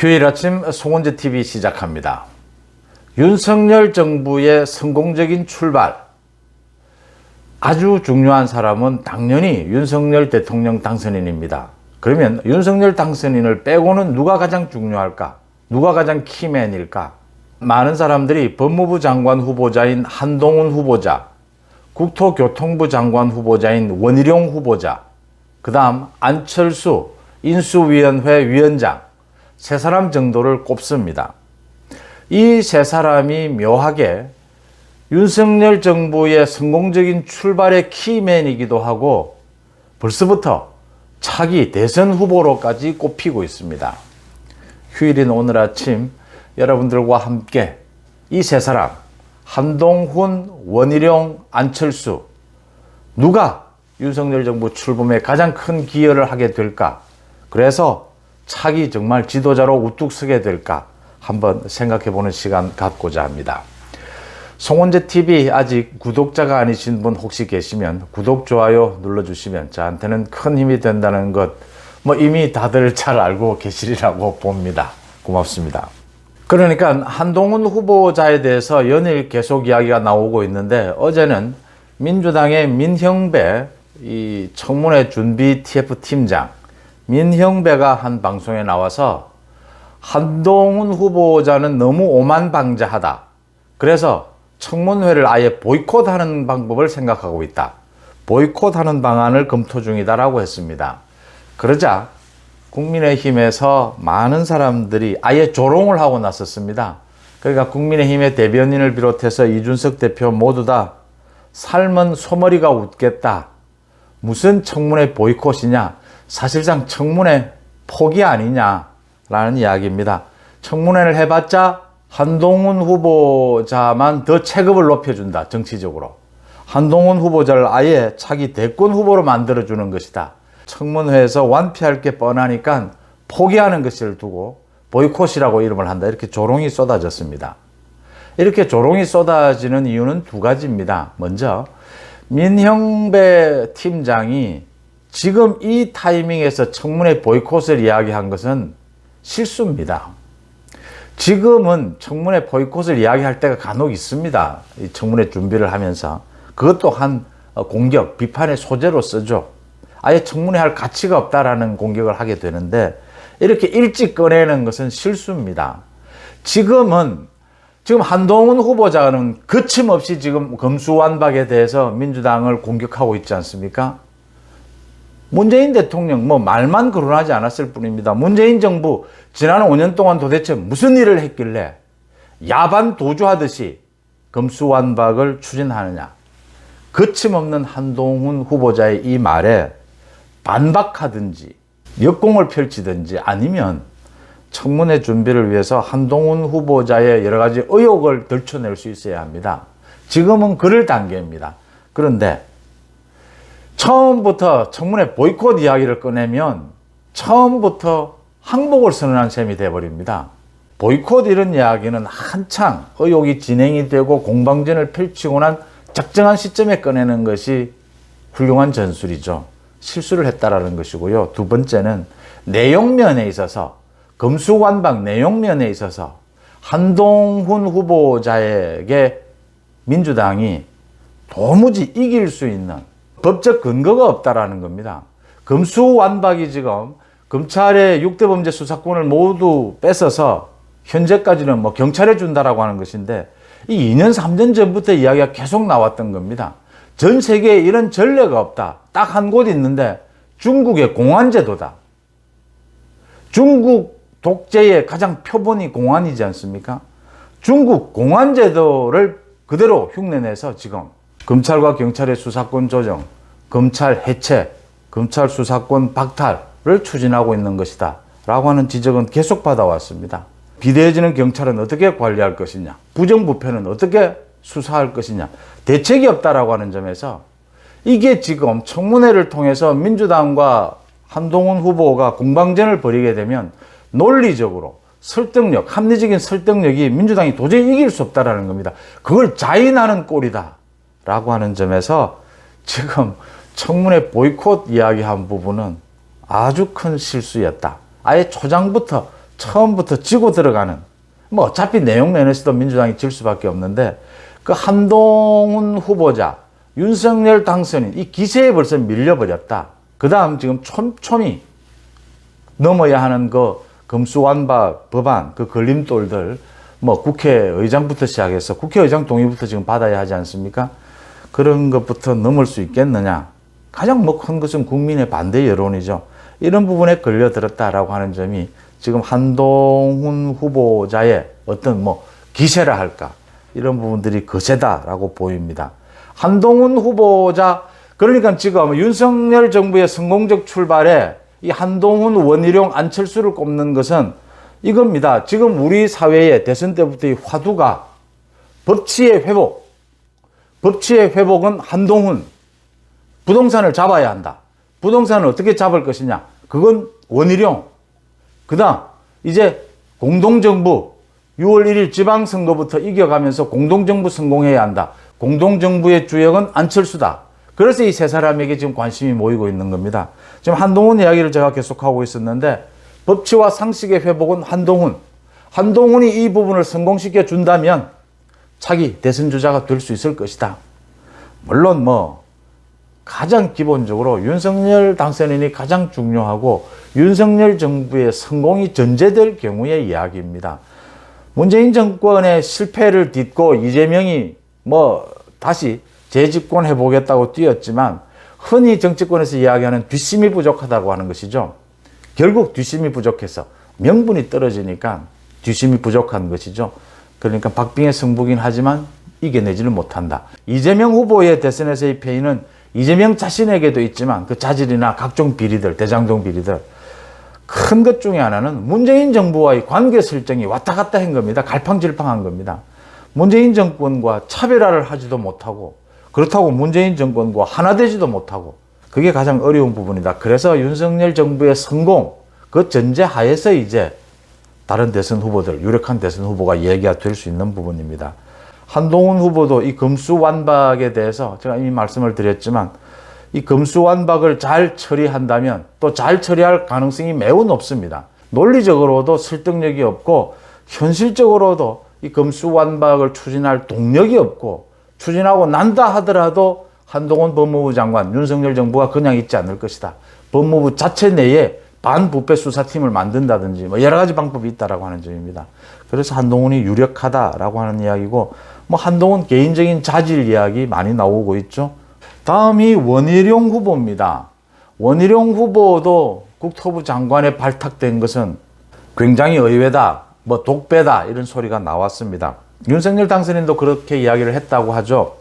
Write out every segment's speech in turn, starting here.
휴일 아침 송원재 TV 시작합니다. 윤석열 정부의 성공적인 출발. 아주 중요한 사람은 당연히 윤석열 대통령 당선인입니다. 그러면 윤석열 당선인을 빼고는 누가 가장 중요할까? 누가 가장 키맨일까? 많은 사람들이 법무부 장관 후보자인 한동훈 후보자, 국토교통부 장관 후보자인 원희룡 후보자, 그 다음 안철수 인수위원회 위원장, 세 사람 정도를 꼽습니다. 이 세 사람이 묘하게 윤석열 정부의 성공적인 출발의 키맨이기도 하고 벌써부터 차기 대선 후보로까지 꼽히고 있습니다. 휴일인 오늘 아침 여러분들과 함께 이 세 사람 한동훈, 원희룡, 안철수 누가 윤석열 정부 출범에 가장 큰 기여를 하게 될까? 그래서 차기 정말 지도자로 우뚝 서게 될까? 한번 생각해보는 시간 갖고자 합니다. 송원재 TV 아직 구독자가 아니신 분 혹시 계시면 구독, 좋아요 눌러주시면 저한테는 큰 힘이 된다는 것 이미 다들 잘 알고 계시리라고 봅니다. 고맙습니다. 그러니까 한동훈 후보자에 대해서 연일 계속 이야기가 나오고 있는데 어제는 민주당의 민형배 이 청문회 준비 TF 팀장 민형배가 한 방송에 나와서 한동훈 후보자는 너무 오만방자하다. 그래서 청문회를 아예 보이콧하는 방법을 생각하고 있다. 보이콧하는 방안을 검토 중이다라고 했습니다. 그러자 국민의힘에서 많은 사람들이 아예 조롱을 하고 나섰습니다. 그러니까 국민의힘의 대변인을 비롯해서 이준석 대표 모두 다 삶은 소머리가 웃겠다. 무슨 청문회 보이콧이냐. 사실상 청문회 포기 아니냐라는 이야기입니다. 청문회를 해봤자 한동훈 후보자만 더 체급을 높여준다. 정치적으로. 한동훈 후보자를 아예 차기 대권 후보로 만들어주는 것이다. 청문회에서 완피할 게 뻔하니까 포기하는 것을 두고 보이콧이라고 이름을 한다. 이렇게 조롱이 쏟아졌습니다. 이렇게 조롱이 쏟아지는 이유는 두 가지입니다. 먼저 민형배 팀장이 지금 이 타이밍에서 청문회 보이콧을 이야기한 것은 실수입니다. 지금은 청문회 보이콧을 이야기할 때가 간혹 있습니다. 이 청문회 준비를 하면서. 그것도 한 공격, 비판의 소재로 쓰죠. 아예 청문회 할 가치가 없다라는 공격을 하게 되는데 이렇게 일찍 꺼내는 것은 실수입니다. 지금 한동훈 후보자는 거침없이 지금 검수완박에 대해서 민주당을 공격하고 있지 않습니까? 문재인 대통령 말만 거론하지 않았을 뿐입니다. 문재인 정부 지난 5년 동안 도대체 무슨 일을 했길래 야반 도주하듯이 검수완박을 추진하느냐. 거침없는 한동훈 후보자의 이 말에 반박하든지 역공을 펼치든지 아니면 청문회 준비를 위해서 한동훈 후보자의 여러 가지 의혹을 들춰낼 수 있어야 합니다. 지금은 그럴 단계입니다. 그런데 처음부터 청문회 보이콧 이야기를 꺼내면 처음부터 항복을 선언한 셈이 돼버립니다. 보이콧 이런 이야기는 한창 의혹이 진행이 되고 공방전을 펼치고 난 적정한 시점에 꺼내는 것이 훌륭한 전술이죠. 실수를 했다라는 것이고요. 두 번째는 내용면에 있어서 검수완박 내용면에 있어서 한동훈 후보자에게 민주당이 도무지 이길 수 있는 법적 근거가 없다라는 겁니다. 검수완박이 지금 검찰의 6대 범죄 수사권을 모두 뺏어서 현재까지는 경찰에 준다라고 하는 것인데 이 2년 3년 전부터 이야기가 계속 나왔던 겁니다. 전 세계에 이런 전례가 없다. 딱 한 곳 있는데 중국의 공안제도다. 중국 독재의 가장 표본이 공안이지 않습니까? 중국 공안제도를 그대로 흉내내서 지금 검찰과 경찰의 수사권 조정, 검찰 해체, 검찰 수사권 박탈을 추진하고 있는 것이다 라고 하는 지적은 계속 받아왔습니다. 비대해지는 경찰은 어떻게 관리할 것이냐, 부정부패는 어떻게 수사할 것이냐, 대책이 없다라고 하는 점에서 이게 지금 청문회를 통해서 민주당과 한동훈 후보가 공방전을 벌이게 되면 논리적으로 설득력, 합리적인 설득력이 민주당이 도저히 이길 수 없다라는 겁니다. 그걸 자인하는 꼴이다 라고 하는 점에서 지금 청문회 보이콧 이야기한 부분은 아주 큰 실수였다. 아예 초장부터 처음부터 지고 들어가는, 뭐 어차피 내용 면에서도 민주당이 질 수밖에 없는데, 그 한동훈 후보자, 윤석열 당선인 이 기세에 벌써 밀려버렸다. 그 다음 지금 촘촘히 넘어야 하는 그 금수완박 법안, 그 걸림돌들, 뭐 국회의장부터 시작해서 국회의장 동의부터 지금 받아야 하지 않습니까? 그런 것부터 넘을 수 있겠느냐. 가장 뭐 큰 것은 국민의 반대 여론이죠. 이런 부분에 걸려들었다라고 하는 점이 지금 한동훈 후보자의 어떤 뭐 기세라 할까, 이런 부분들이 거세다라고 보입니다. 한동훈 후보자, 그러니까 지금 윤석열 정부의 성공적 출발에 이 한동훈, 원희룡, 안철수를 꼽는 것은 이겁니다. 지금 우리 사회의 대선 때부터의 화두가 법치의 회복. 법치의 회복은 한동훈. 부동산을 잡아야 한다. 부동산을 어떻게 잡을 것이냐. 그건 원희룡. 그 다음 이제 공동정부, 6월 1일 지방선거부터 이겨가면서 공동정부 성공해야 한다. 공동정부의 주역은 안철수다. 그래서 이 세 사람에게 지금 관심이 모이고 있는 겁니다. 지금 한동훈 이야기를 제가 계속하고 있었는데, 법치와 상식의 회복은 한동훈. 한동훈이 이 부분을 성공시켜 준다면 차기 대선 주자가 될 수 있을 것이다. 물론 뭐 가장 기본적으로 윤석열 당선인이 가장 중요하고 윤석열 정부의 성공이 전제될 경우의 이야기입니다. 문재인 정권의 실패를 딛고 이재명이 뭐 다시 재집권해 보겠다고 뛰었지만, 흔히 정치권에서 이야기하는 뒷심이 부족하다고 하는 것이죠. 결국 뒷심이 부족해서 명분이 떨어지니까 뒷심이 부족한 것이죠. 그러니까 박빙의 승부긴 하지만 이겨내지는 못한다. 이재명 후보의 대선에서의 패인은 이재명 자신에게도 있지만 그 자질이나 각종 비리들, 대장동 비리들, 큰 것 중에 하나는 문재인 정부와의 관계 설정이 왔다 갔다 한 겁니다. 갈팡질팡한 겁니다. 문재인 정권과 차별화를 하지도 못하고, 그렇다고 문재인 정권과 하나 되지도 못하고, 그게 가장 어려운 부분이다. 그래서 윤석열 정부의 성공, 그 전제 하에서 이제 다른 대선 후보들, 유력한 대선 후보가 얘기가 될 수 있는 부분입니다. 한동훈 후보도 이 금수완박에 대해서 제가 이미 말씀을 드렸지만, 이 금수완박을 잘 처리한다면 또 잘 처리할 가능성이 매우 높습니다. 논리적으로도 설득력이 없고, 현실적으로도 이 금수완박을 추진할 동력이 없고, 추진하고 난다 하더라도 한동훈 법무부 장관, 윤석열 정부가 그냥 있지 않을 것이다. 법무부 자체 내에 반부패 수사팀을 만든다든지 뭐 여러 가지 방법이 있다라고 하는 점입니다. 그래서 한동훈이 유력하다라고 하는 이야기고, 뭐 한동훈 개인적인 자질 이야기 많이 나오고 있죠. 다음이 원희룡 후보입니다. 원희룡 후보도 국토부 장관에 발탁된 것은 굉장히 의외다, 뭐 독배다, 이런 소리가 나왔습니다. 윤석열 당선인도 그렇게 이야기를 했다고 하죠.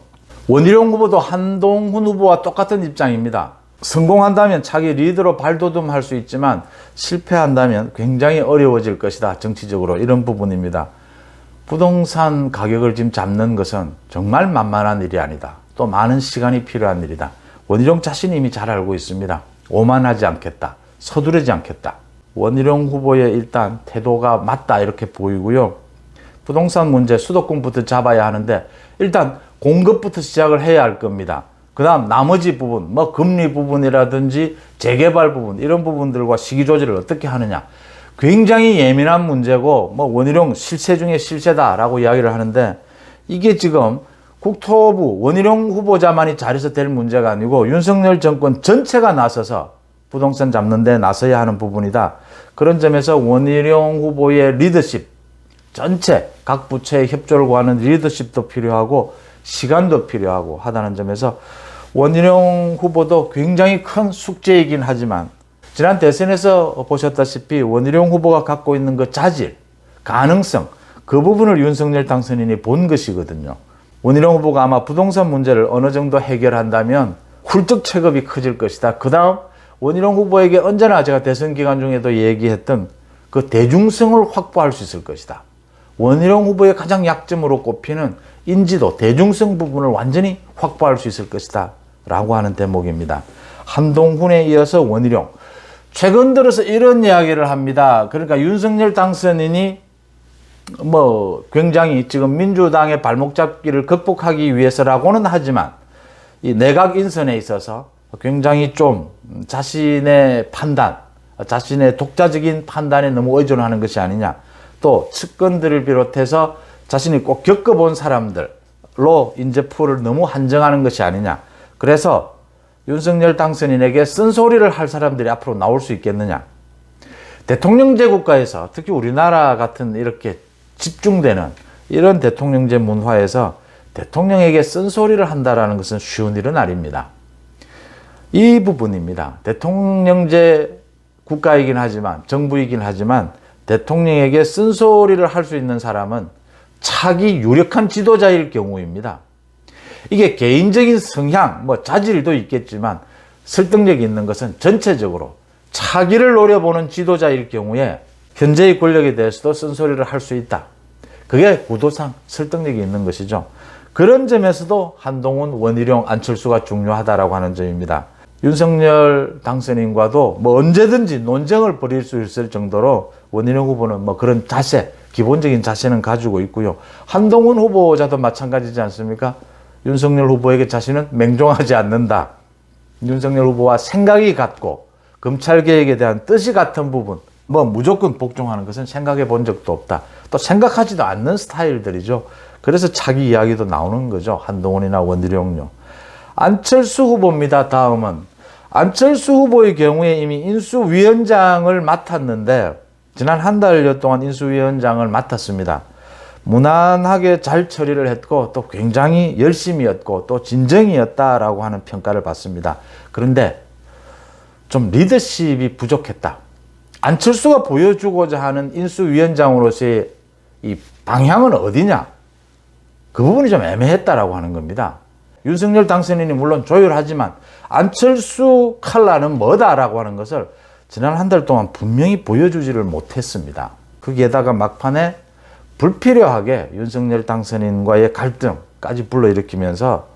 원희룡 후보도 한동훈 후보와 똑같은 입장입니다. 성공한다면 차기 리더로 발돋움할 수 있지만 실패한다면 굉장히 어려워질 것이다, 정치적으로. 이런 부분입니다. 부동산 가격을 지금 잡는 것은 정말 만만한 일이 아니다. 또 많은 시간이 필요한 일이다. 원희룡 자신이 이미 잘 알고 있습니다. 오만하지 않겠다. 서두르지 않겠다. 원희룡 후보의 일단 태도가 맞다, 이렇게 보이고요. 부동산 문제, 수도권부터 잡아야 하는데 일단 공급부터 시작을 해야 할 겁니다. 그 다음 나머지 부분, 뭐 금리 부분이라든지 재개발 부분, 이런 부분들과 시기 조절을 어떻게 하느냐. 굉장히 예민한 문제고, 뭐 원희룡 실세 중에 실세다라고 이야기를 하는데, 이게 지금 국토부 원희룡 후보자만이 잘해서 될 문제가 아니고 윤석열 정권 전체가 나서서 부동산 잡는 데 나서야 하는 부분이다. 그런 점에서 원희룡 후보의 리더십, 전체 각 부처의 협조를 구하는 리더십도 필요하고 시간도 필요하고 하다는 점에서 원희룡 후보도 굉장히 큰 숙제이긴 하지만, 지난 대선에서 보셨다시피 원희룡 후보가 갖고 있는 그 자질, 가능성, 그 부분을 윤석열 당선인이 본 것이거든요. 원희룡 후보가 아마 부동산 문제를 어느 정도 해결한다면 훌쩍 체급이 커질 것이다. 그 다음 원희룡 후보에게 언제나 제가 대선 기간 중에도 얘기했던 그 대중성을 확보할 수 있을 것이다. 원희룡 후보의 가장 약점으로 꼽히는 인지도, 대중성 부분을 완전히 확보할 수 있을 것이다 라고 하는 대목입니다. 한동훈에 이어서 원희룡. 최근 들어서 이런 이야기를 합니다. 그러니까 윤석열 당선인이 뭐 굉장히 지금 민주당의 발목 잡기를 극복하기 위해서라고는 하지만 이 내각 인선에 있어서 굉장히 좀 자신의 판단, 자신의 독자적인 판단에 너무 의존하는 것이 아니냐. 또 측근들을 비롯해서 자신이 꼭 겪어본 사람들로 인재풀을 너무 한정하는 것이 아니냐. 그래서 윤석열 당선인에게 쓴소리를 할 사람들이 앞으로 나올 수 있겠느냐. 대통령제 국가에서 특히 우리나라 같은 이렇게 집중되는 이런 대통령제 문화에서 대통령에게 쓴소리를 한다는 것은 쉬운 일은 아닙니다. 이 부분입니다. 대통령제 국가이긴 하지만, 정부이긴 하지만 대통령에게 쓴소리를 할 수 있는 사람은 차기 유력한 지도자일 경우입니다. 이게 개인적인 성향, 자질도 있겠지만 설득력이 있는 것은 전체적으로 차기를 노려보는 지도자일 경우에 현재의 권력에 대해서도 쓴소리를 할 수 있다. 그게 구도상 설득력이 있는 것이죠. 그런 점에서도 한동훈, 원희룡, 안철수가 중요하다라고 하는 점입니다. 윤석열 당선인과도 언제든지 논쟁을 벌일 수 있을 정도로 원희룡 후보는 그런 자세, 기본적인 자세는 가지고 있고요. 한동훈 후보자도 마찬가지지 않습니까? 윤석열 후보에게 자신은 맹종하지 않는다. 윤석열 후보와 생각이 같고 검찰개혁에 대한 뜻이 같은 부분, 무조건 복종하는 것은 생각해 본 적도 없다. 또 생각하지도 않는 스타일들이죠. 그래서 차기 이야기도 나오는 거죠. 한동훈이나 원희룡요. 안철수 후보입니다. 다음은. 안철수 후보의 경우에 이미 인수위원장을 맡았는데 지난 한 달여 동안 인수위원장을 맡았습니다. 무난하게 잘 처리를 했고 또 굉장히 열심이었고 또 진정이었다라고 하는 평가를 받습니다. 그런데 좀 리더십이 부족했다. 안철수가 보여주고자 하는 인수위원장으로서의 이 방향은 어디냐? 그 부분이 좀 애매했다라고 하는 겁니다. 윤석열 당선인이 물론 조율하지만 안철수 칼라는 뭐다라고 하는 것을 지난 한 달 동안 분명히 보여주지를 못했습니다. 거기에다가 막판에 불필요하게 윤석열 당선인과의 갈등까지 불러일으키면서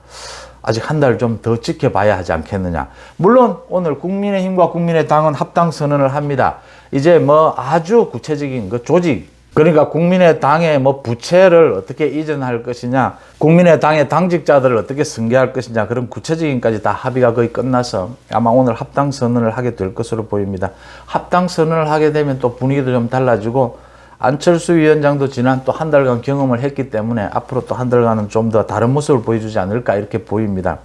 아직 한 달 좀 더 지켜봐야 하지 않겠느냐. 물론 오늘 국민의힘과 국민의당은 합당 선언을 합니다. 이제 아주 구체적인 조직, 그러니까 국민의당의 부채를 어떻게 이전할 것이냐, 국민의당의 당직자들을 어떻게 승계할 것이냐, 그런 구체적인까지 다 합의가 거의 끝나서 아마 오늘 합당 선언을 하게 될 것으로 보입니다. 합당 선언을 하게 되면 또 분위기도 좀 달라지고 안철수 위원장도 지난 또 한 달간 경험을 했기 때문에 앞으로 또 한 달간은 좀 더 다른 모습을 보여주지 않을까 이렇게 보입니다.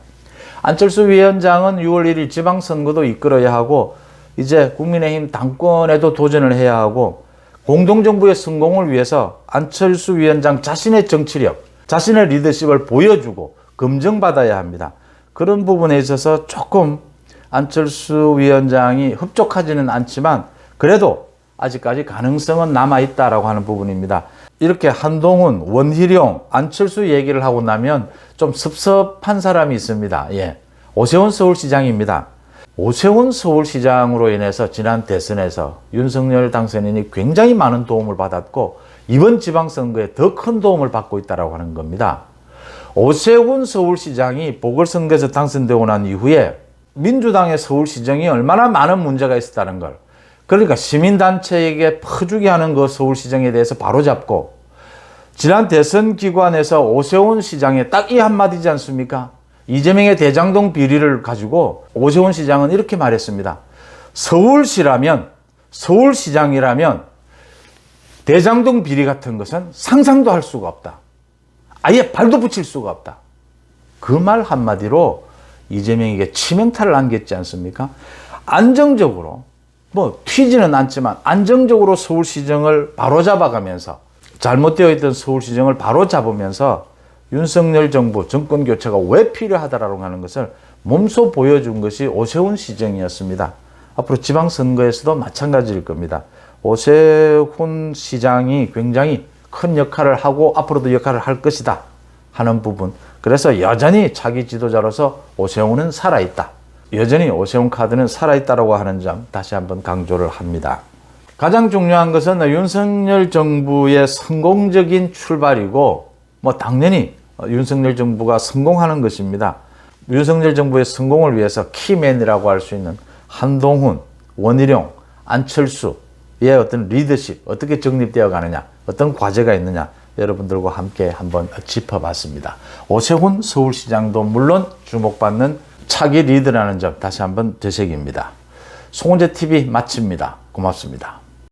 안철수 위원장은 6월 1일 지방선거도 이끌어야 하고 이제 국민의힘 당권에도 도전을 해야 하고 공동정부의 성공을 위해서 안철수 위원장 자신의 정치력, 자신의 리더십을 보여주고 검증받아야 합니다. 그런 부분에 있어서 조금 안철수 위원장이 흡족하지는 않지만 그래도 아직까지 가능성은 남아있다라고 하는 부분입니다. 이렇게 한동훈, 원희룡, 안철수 얘기를 하고 나면 좀 섭섭한 사람이 있습니다. 오세훈 서울시장입니다. 오세훈 서울시장으로 인해서 지난 대선에서 윤석열 당선인이 굉장히 많은 도움을 받았고 이번 지방선거에 더 큰 도움을 받고 있다고 하는 겁니다. 오세훈 서울시장이 보궐선거에서 당선되고 난 이후에 민주당의 서울시정이 얼마나 많은 문제가 있었다는 걸, 그러니까 시민단체에게 퍼주기 하는 그 서울시정에 대해서 바로잡고 지난 대선 기관에서 오세훈 시장의 딱 이 한마디지 않습니까? 이재명의 대장동 비리를 가지고 오세훈 시장은 이렇게 말했습니다. 서울시라면, 서울시장이라면 대장동 비리 같은 것은 상상도 할 수가 없다. 아예 발도 붙일 수가 없다. 그 말 한마디로 이재명에게 치명타를 안겼지 않습니까? 안정적으로, 튀지는 않지만 안정적으로 서울시정을 바로잡아가면서 잘못되어 있던 서울시정을 바로잡으면서 윤석열 정부 정권 교체가 왜 필요하다라고 하는 것을 몸소 보여준 것이 오세훈 시정이었습니다. 앞으로 지방선거에서도 마찬가지일 겁니다. 오세훈 시장이 굉장히 큰 역할을 하고 앞으로도 역할을 할 것이다 하는 부분. 그래서 여전히 차기 지도자로서 오세훈은 살아있다. 여전히 오세훈 카드는 살아있다라고 하는 점 다시 한번 강조를 합니다. 가장 중요한 것은 윤석열 정부의 성공적인 출발이고 당연히 윤석열 정부가 성공하는 것입니다. 윤석열 정부의 성공을 위해서 키맨이라고 할 수 있는 한동훈, 원희룡, 안철수의 어떤 리더십 어떻게 정립되어 가느냐, 어떤 과제가 있느냐 여러분들과 함께 한번 짚어봤습니다. 오세훈 서울시장도 물론 주목받는 차기 리더라는 점 다시 한번 되새깁니다. 송은재 TV 마칩니다. 고맙습니다.